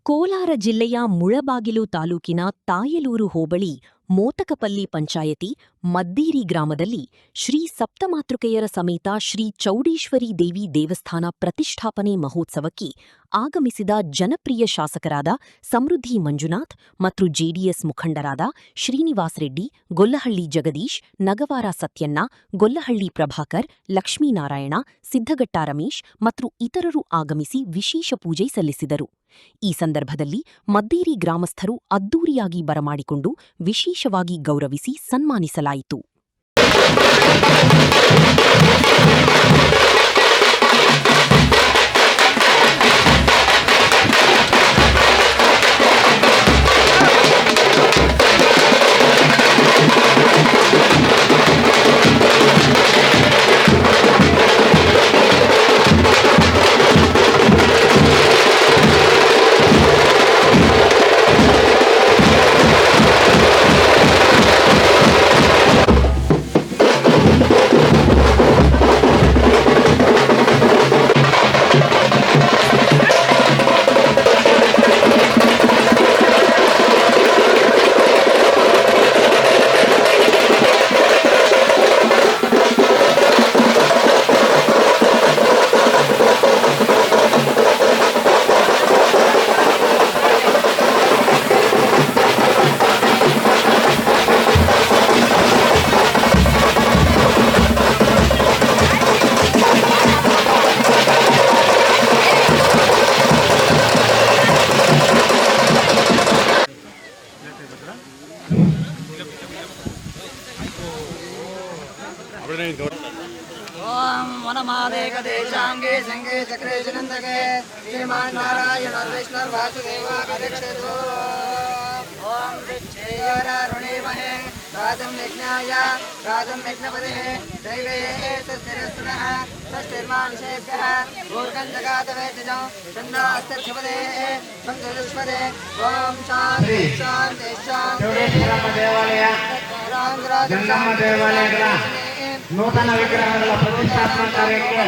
ಕೋಲಾರ ಜಿಲ್ಲೆಯ ಮುಳಬಾಗಿಲು ತಾಲೂಕಿನ ತಾಯಲೂರು ಹೋಬಳಿ ಮೋತಕಪಲ್ಲಿ ಪಂಚಾಯತಿ ಮದ್ದೀರಿ ಗ್ರಾಮದಲ್ಲಿ ಶ್ರೀ ಸಪ್ತಮಾತೃಕೆಯರ ಸಮೇತ ಶ್ರೀ ಚೌಡೇಶ್ವರಿ ದೇವಿ ದೇವಸ್ಥಾನ ಪ್ರತಿಷ್ಠಾಪನೆ ಮಹೋತ್ಸವಕ್ಕೆ ಆಗಮಿಸಿದ ಜನಪ್ರಿಯ ಶಾಸಕರಾದ ಸಮೃದ್ಧಿ ಮಂಜುನಾಥ್ ಮತ್ತು ಜೆಡಿಎಸ್ ಮುಖಂಡರಾದ ಶ್ರೀನಿವಾಸ್ ರೆಡ್ಡಿ, ಗೊಲ್ಲಹಳ್ಳಿ ಜಗದೀಶ್, ನಗವಾರ ಸತ್ಯಣ್ಣ, ಗೊಲ್ಲಹಳ್ಳಿ ಪ್ರಭಾಕರ್, ಲಕ್ಷ್ಮೀನಾರಾಯಣ, ಸಿದ್ದಘಟ್ಟ ರಮೇಶ್ ಮತ್ತು ಇತರರು ಆಗಮಿಸಿ ವಿಶೇಷ ಪೂಜೆ ಸಲ್ಲಿಸಿದರು. ಈ ಸಂದರ್ಭದಲ್ಲಿ ಮದ್ದೀರಿ ಗ್ರಾಮಸ್ಥರು ಅದ್ದೂರಿಯಾಗಿ ಬರಮಾಡಿಕೊಂಡು ವಿಶೇಷವಾಗಿ ಗೌರವಿಸಿ ಸನ್ಮಾನಿಸಲಾಯಿತು. ओम वनमादेक देशांगे संगे चक्रे जनंदके श्रीमान नारायण वैष्णव वासुदेवा कदक्षतो ओम विच्छेयरा ऋणेमहे राजं विज्ञाय राजं विघ्नपदे दैवे तस्तिरस्तुनः तस्तिर्मानुषेभ्यः ऊर्गं जगातवेतजो चन्नास्तर्षपदे संतुष्पदे ओम शांति शांति शांति जंगम देवालय नूतन विग्रहಗಳ ಪ್ರತಿಷ್ಠಾಪನಾ ಕಾರ್ಯಕ್ಕೆ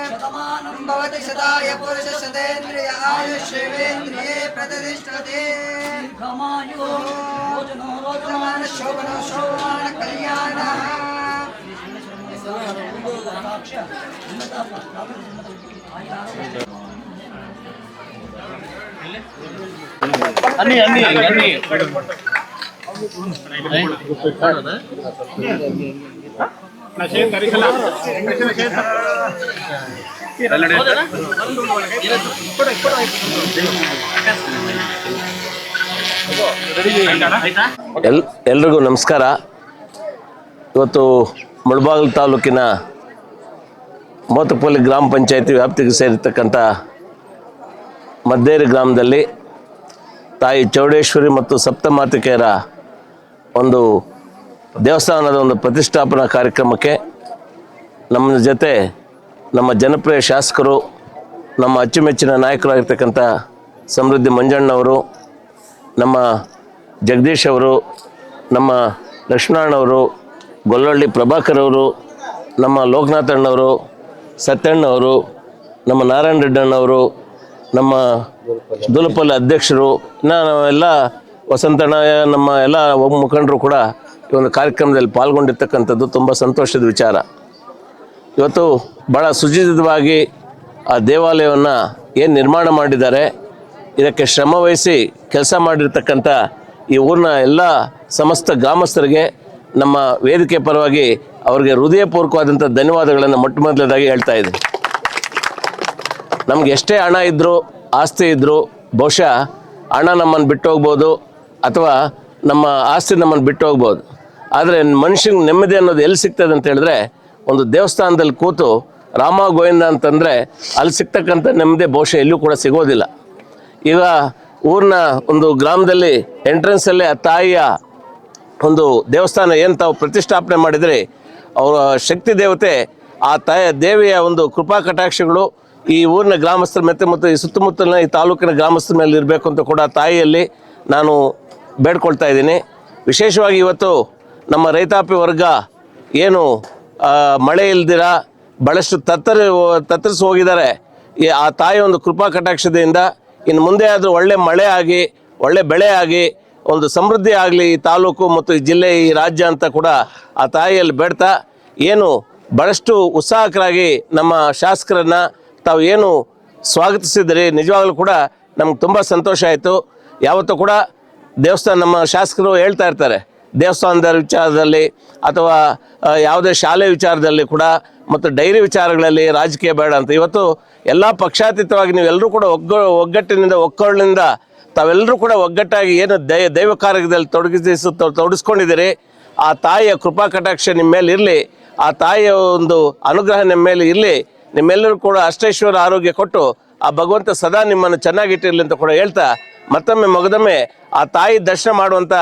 शतमानं भवति शताय पुरुष शतेन्द्रिय आयुष्येवेन्द्रिये प्रतिष्ठते दीर्घमायुः भोजनो रोचमान शोभनो शोभमान कल्याणः ಎಲ್ರಿಗೂ ನಮಸ್ಕಾರ. ಇವತ್ತು ಮುಳಬಾಗಿಲು ತಾಲೂಕಿನ ಮೋತಕಪಲ್ಲಿ ಗ್ರಾಮ ಪಂಚಾಯತಿ ವ್ಯಾಪ್ತಿಗೆ ಸೇರಿರ್ತಕ್ಕಂಥ ಮದ್ದೇರಿ ಗ್ರಾಮದಲ್ಲಿ ತಾಯಿ ಚೌಡೇಶ್ವರಿ ಮತ್ತು ಸಪ್ತಮಾತೃಕೆಯರ ಒಂದು ದೇವಸ್ಥಾನದ ಒಂದು ಪ್ರತಿಷ್ಠಾಪನಾ ಕಾರ್ಯಕ್ರಮಕ್ಕೆ ನಮ್ಮ ಜೊತೆ ನಮ್ಮ ಜನಪ್ರಿಯ ಶಾಸಕರು, ನಮ್ಮ ಅಚ್ಚುಮೆಚ್ಚಿನ ನಾಯಕರಾಗಿರ್ತಕ್ಕಂಥ ಸಮೃದ್ಧಿ ಮಂಜಣ್ಣವರು, ನಮ್ಮ ಜಗದೀಶ್ ಅವರು, ನಮ್ಮ ಲಕ್ಷ್ಮಣವರು, ಗೊಲ್ಲಹಳ್ಳಿ ಪ್ರಭಾಕರ್ ಅವರು, ನಮ್ಮ ಲೋಕನಾಥಣ್ಣವರು, ಸತ್ಯಣ್ಣವರು, ನಮ್ಮ ನಾರಾಯಣ ರೆಡ್ಡಣ್ಣವರು, ನಮ್ಮ ದೂಲಪಲ್ಲಿ ಅಧ್ಯಕ್ಷರು, ಇನ್ನು ನಾವೆಲ್ಲ ವಸಂತಣ್ಣ, ನಮ್ಮ ಎಲ್ಲ ಮುಖಂಡರು ಕೂಡ ಈ ಒಂದು ಕಾರ್ಯಕ್ರಮದಲ್ಲಿ ಪಾಲ್ಗೊಂಡಿರ್ತಕ್ಕಂಥದ್ದು ತುಂಬ ಸಂತೋಷದ ವಿಚಾರ. ಇವತ್ತು ಭಾಳ ಸುಸಜ್ಜಿತವಾಗಿ ಆ ದೇವಾಲಯವನ್ನು ಏನು ನಿರ್ಮಾಣ ಮಾಡಿದ್ದಾರೆ, ಇದಕ್ಕೆ ಶ್ರಮವಹಿಸಿ ಕೆಲಸ ಮಾಡಿರ್ತಕ್ಕಂಥ ಈ ಊರಿನ ಎಲ್ಲ ಸಮಸ್ತ ಗ್ರಾಮಸ್ಥರಿಗೆ ನಮ್ಮ ವೇದಿಕೆ ಪರವಾಗಿ ಅವರಿಗೆ ಹೃದಯಪೂರ್ವಕವಾದಂಥ ಧನ್ಯವಾದಗಳನ್ನು ಮೊಟ್ಟಮೊದಲದಾಗಿ ಹೇಳ್ತಾ ಇದ್ದೀನಿ. ನಮ್ಗೆ ಎಷ್ಟೇ ಹಣ ಇದ್ದರೂ, ಆಸ್ತಿ ಇದ್ದರೂ, ಬಹುಶಃ ಹಣ ನಮ್ಮನ್ನು ಬಿಟ್ಟು ಹೋಗ್ಬೋದು ಅಥವಾ ನಮ್ಮ ಆಸ್ತಿ ನಮ್ಮನ್ನು ಬಿಟ್ಟು ಹೋಗ್ಬೋದು. ಆದರೆ ಮನುಷ್ಯನಿಗೆ ನೆಮ್ಮದಿ ಅನ್ನೋದು ಎಲ್ಲಿ ಸಿಗ್ತದೆ ಅಂತ ಹೇಳಿದ್ರೆ, ಒಂದು ದೇವಸ್ಥಾನದಲ್ಲಿ ಕೂತು ರಾಮ ಗೋವಿಂದ ಅಂತಂದರೆ ಅಲ್ಲಿ ಸಿಗ್ತಕ್ಕಂಥ ನೆಮ್ಮದಿ ಬಹುಶಃ ಎಲ್ಲೂ ಕೂಡ ಸಿಗೋದಿಲ್ಲ. ಈಗ ಊರಿನ ಒಂದು ಗ್ರಾಮದಲ್ಲಿ ಎಂಟ್ರೆನ್ಸಲ್ಲೇ ಆ ತಾಯಿಯ ಒಂದು ದೇವಸ್ಥಾನ ಏನು ತಾವು ಪ್ರತಿಷ್ಠಾಪನೆ ಮಾಡಿದರೆ, ಅವರ ಶಕ್ತಿ ದೇವತೆ ಆ ದೇವಿಯ ಒಂದು ಕೃಪಾ ಕಟಾಕ್ಷಗಳು ಈ ಊರಿನ ಗ್ರಾಮಸ್ಥರ ಮತ್ತು ಈ ಸುತ್ತಮುತ್ತಲಿನ ಈ ತಾಲೂಕಿನ ಗ್ರಾಮಸ್ಥರ ಮೇಲೆ ಇರಬೇಕು ಅಂತ ಕೂಡ ತಾಯಿಯಲ್ಲಿ ನಾನು ಬೇಡ್ಕೊಳ್ತಾ ಇದ್ದೀನಿ. ವಿಶೇಷವಾಗಿ ಇವತ್ತು ನಮ್ಮ ರೈತಾಪಿ ವರ್ಗ ಏನು ಮಳೆ ಇಲ್ದಿರ ಭಾಳಷ್ಟು ತತ್ತರಿಸಿ ಹೋಗಿದ್ದಾರೆ. ಆ ತಾಯಿಯ ಒಂದು ಕೃಪಾ ಕಟಾಕ್ಷದಿಂದ ಇನ್ನು ಮುಂದೆ ಆದರೂ ಒಳ್ಳೆ ಮಳೆ ಆಗಿ, ಒಳ್ಳೆ ಬೆಳೆ ಆಗಿ, ಒಂದು ಸಮೃದ್ಧಿ ಆಗಲಿ ಈ ತಾಲೂಕು ಮತ್ತು ಈ ಜಿಲ್ಲೆ, ಈ ರಾಜ್ಯ ಅಂತ ಕೂಡ ಆ ತಾಯಿಯಲ್ಲಿ ಬೇಡ್ತಾ, ಏನು ಭಾಳಷ್ಟು ಉತ್ಸಾಹಕರಾಗಿ ನಮ್ಮ ಶಾಸಕರನ್ನು ತಾವು ಏನು ಸ್ವಾಗತಿಸಿದ್ರಿ, ನಿಜವಾಗಲೂ ಕೂಡ ನಮ್ಗೆ ತುಂಬ ಸಂತೋಷ ಆಯಿತು. ಯಾವತ್ತೂ ಕೂಡ ದೇವಸ್ಥಾನ ನಮ್ಮ ಶಾಸಕರು ಹೇಳ್ತಾ ಇರ್ತಾರೆ, ದೇವಸ್ಥಾನದ ವಿಚಾರದಲ್ಲಿ ಅಥವಾ ಯಾವುದೇ ಶಾಲೆ ವಿಚಾರದಲ್ಲಿ ಕೂಡ ಮತ್ತು ಡೈರಿ ವಿಚಾರಗಳಲ್ಲಿ ರಾಜಕೀಯ ಬೇಡ ಅಂತ. ಇವತ್ತು ಎಲ್ಲ ಪಕ್ಷಾತೀತವಾಗಿ ನೀವೆಲ್ಲರೂ ಕೂಡ ಒಗ್ಗಟ್ಟಿನಿಂದ, ಒಕ್ಕೊರಳಿನಿಂದ ತಾವೆಲ್ಲರೂ ಕೂಡ ಒಗ್ಗಟ್ಟಾಗಿ ಏನು ದೈವ ಕಾರ್ಯದಲ್ಲಿ ತೊಡಗಿಸ್ಕೊಂಡಿದ್ದೀರಿ. ಆ ತಾಯಿಯ ಕೃಪಾ ಕಟಾಕ್ಷ ನಿಮ್ಮ ಮೇಲೆ ಇರಲಿ, ಆ ತಾಯಿಯ ಒಂದು ಅನುಗ್ರಹ ನಿಮ್ಮ ಮೇಲೆ ಇರಲಿ. ನಿಮ್ಮೆಲ್ಲರೂ ಕೂಡ ಅಷ್ಟೈಶ್ವರ ಆರೋಗ್ಯ ಕೊಟ್ಟು ಆ ಭಗವಂತ ಸದಾ ನಿಮ್ಮನ್ನು ಚೆನ್ನಾಗಿಟ್ಟಿರಲಿ ಅಂತ ಕೂಡ ಹೇಳ್ತಾ, ಮತ್ತೊಮ್ಮೆ ಮಗದೊಮ್ಮೆ ಆ ತಾಯಿ ದರ್ಶನ ಮಾಡುವಂಥ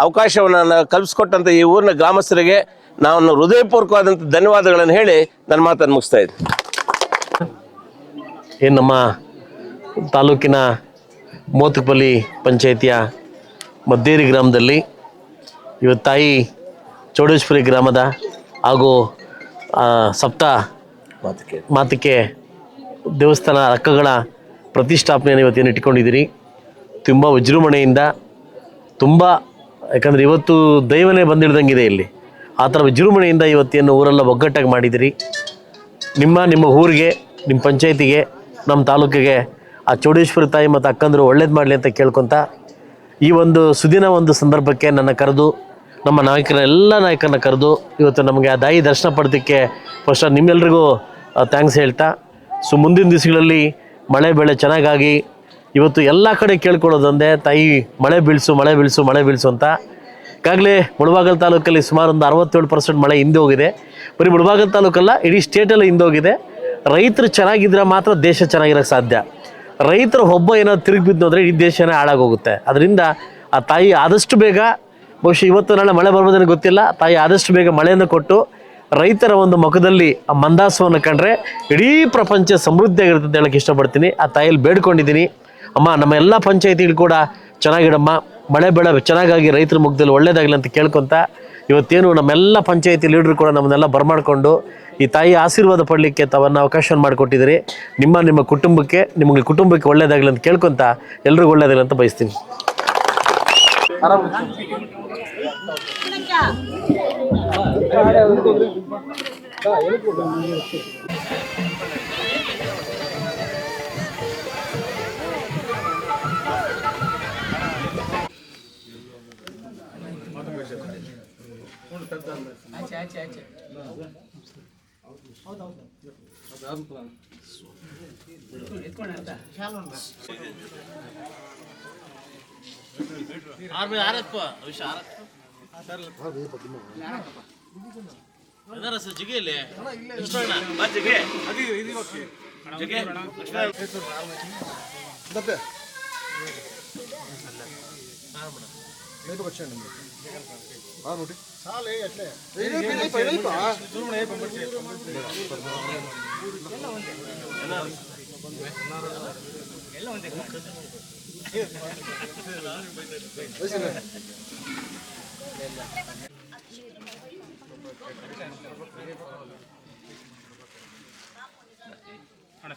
ಅವಕಾಶವನ್ನು ಕಲ್ಪಿಸ್ಕೊಟ್ಟಂಥ ಈ ಊರಿನ ಗ್ರಾಮಸ್ಥರಿಗೆ ನಾನು ಹೃದಯಪೂರ್ವಕವಾದಂಥ ಧನ್ಯವಾದಗಳನ್ನು ಹೇಳಿ ನನ್ನ ಮಾತನ್ನು ಮುಗಿಸ್ತಾ ಇದ್ದೀನಿ. ಏನು ನಮ್ಮ ತಾಲೂಕಿನ ಮೋತಕಪಲ್ಲಿ ಪಂಚಾಯಿತಿಯ ಮದ್ದೇರಿ ಗ್ರಾಮದಲ್ಲಿ ಇವತ್ತು ತಾಯಿ ಚೌಡೇಶ್ವರಿ ಗ್ರಾಮದ ಹಾಗೂ ಸಪ್ತ ಮಾತಿಕೆ ದೇವಸ್ಥಾನ ಅಕ್ಕಗಳ ಪ್ರತಿಷ್ಠಾಪನೆಯನ್ನು ಇವತ್ತೇನು ಇಟ್ಕೊಂಡಿದ್ದೀರಿ. ತುಂಬ ವಿಜೃಂಭಣೆಯಿಂದ, ತುಂಬ, ಯಾಕಂದರೆ ಇವತ್ತು ದೈವನೇ ಬಂದಿಡ್ದಂಗಿದೆ ಇಲ್ಲಿ. ಆ ಥರ ವಿಜೃಂಭಣೆಯಿಂದ ಇವತ್ತೇನು ಊರೆಲ್ಲ ಒಗ್ಗಟ್ಟಾಗಿ ಮಾಡಿದಿರಿ. ನಿಮ್ಮ ಊರಿಗೆ, ನಿಮ್ಮ ಪಂಚಾಯತಿಗೆ, ನಮ್ಮ ತಾಲೂಕಿಗೆ ಆ ಚೌಡೇಶ್ವರಿ ತಾಯಿ ಮತ್ತು ಅಕ್ಕಂದರು ಒಳ್ಳೇದು ಮಾಡಲಿ ಅಂತ ಕೇಳ್ಕೊತ, ಈ ಒಂದು ಸುದಿನ ಒಂದು ಸಂದರ್ಭಕ್ಕೆ ನನ್ನ ಕರೆದು, ನಮ್ಮ ಎಲ್ಲ ನಾಯಕರನ್ನ ಕರೆದು ಇವತ್ತು ನಮಗೆ ಆ ತಾಯಿ ದರ್ಶನ ಪಡೆದಕ್ಕೆ ಫಸ್ಟ್ ನಿಮ್ಮೆಲ್ರಿಗೂ ಥ್ಯಾಂಕ್ಸ್ ಹೇಳ್ತಾ, ಮುಂದಿನ ದಿವಸಗಳಲ್ಲಿ ಮಳೆ ಬೆಳೆ ಚೆನ್ನಾಗಾಗಿ ಇವತ್ತು ಎಲ್ಲ ಕಡೆ ಕೇಳ್ಕೊಳ್ಳೋದಂದೆ, ತಾಯಿ ಮಳೆ ಬೀಳಿಸು ಅಂತ. ಈಗಾಗಲೇ ಮುಳಬಾಗಿಲು ತಾಲೂಕಲ್ಲಿ ಸುಮಾರು ಒಂದು 67% ಮಳೆ ಹಿಂದೆ ಹೋಗಿದೆ. ಬರೀ ಮುಳಬಾಗಿಲು ತಾಲೂಕಲ್ಲ, ಇಡೀ ಸ್ಟೇಟಲ್ಲಿ ಹಿಂದೆ ಹೋಗಿದೆ. ರೈತರು ಚೆನ್ನಾಗಿದ್ರೆ ಮಾತ್ರ ದೇಶ ಚೆನ್ನಾಗಿರೋಕ್ಕೆ ಸಾಧ್ಯ. ರೈತರು ಒಬ್ಬ ಏನಾದ್ರು ತಿರುಗಿ ಬಿದ್ದು ಅಂದರೆ ಇಡೀ ದೇಶನೇ ಹಾಳಾಗೋಗುತ್ತೆ. ಅದರಿಂದ ಆ ತಾಯಿ ಆದಷ್ಟು ಬೇಗ, ಬಹುಶಃ ಇವತ್ತು ನಾಳೆ ಮಳೆ ಬರ್ಬೋದೇನೋ ಗೊತ್ತಿಲ್ಲ, ತಾಯಿ ಆದಷ್ಟು ಬೇಗ ಮಳೆಯನ್ನು ಕೊಟ್ಟು ರೈತರ ಒಂದು ಮುಖದಲ್ಲಿ ಆ ಮಂದಾಸವನ್ನು ಕಂಡ್ರೆ ಇಡೀ ಪ್ರಪಂಚ ಸಮೃದ್ಧಿಯಾಗಿರುತ್ತೆ ಅಂತ ಹೇಳೋಕ್ಕೆ ಇಷ್ಟಪಡ್ತೀನಿ. ಆ ತಾಯಿಯಲ್ಲಿ ಬೇಡ್ಕೊಂಡಿದ್ದೀನಿ. ಅಮ್ಮ, ನಮ್ಮ ಎಲ್ಲ ಪಂಚಾಯತಿಗಳು ಕೂಡ ಚೆನ್ನಾಗಿಡಮ್ಮ, ಮಳೆ ಬೆಳೆ ಚೆನ್ನಾಗಾಗಿ ರೈತರ ಮುಖದಲ್ಲಿ ಒಳ್ಳೇದಾಗಲಿ ಅಂತ ಕೇಳ್ಕೊತ, ಇವತ್ತೇನು ನಮ್ಮೆಲ್ಲ ಪಂಚಾಯತಿ ಲೀಡ್ರು ಕೂಡ ನಮ್ಮನ್ನೆಲ್ಲ ಬರಮಾಡಿಕೊಂಡು ಈ ತಾಯಿ ಆಶೀರ್ವಾದ ಪಡಲಿಕ್ಕೆ ತಾವನ್ನು ಅವಕಾಶ ಮಾಡಿಕೊಟ್ಟಿದ್ದೀರಿ. ನಿಮ್ಮ ಕುಟುಂಬಕ್ಕೆ ಒಳ್ಳೇದಾಗಲಿ ಅಂತ ಕೇಳ್ಕೊತ ಎಲ್ರಿಗೂ ಒಳ್ಳೇದಾಗಲಿ ಅಂತ ಬಯಸ್ತೀನಿ.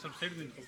ಸ್ವಲ್ಪ ಸೈಡ್ ನಿಂತು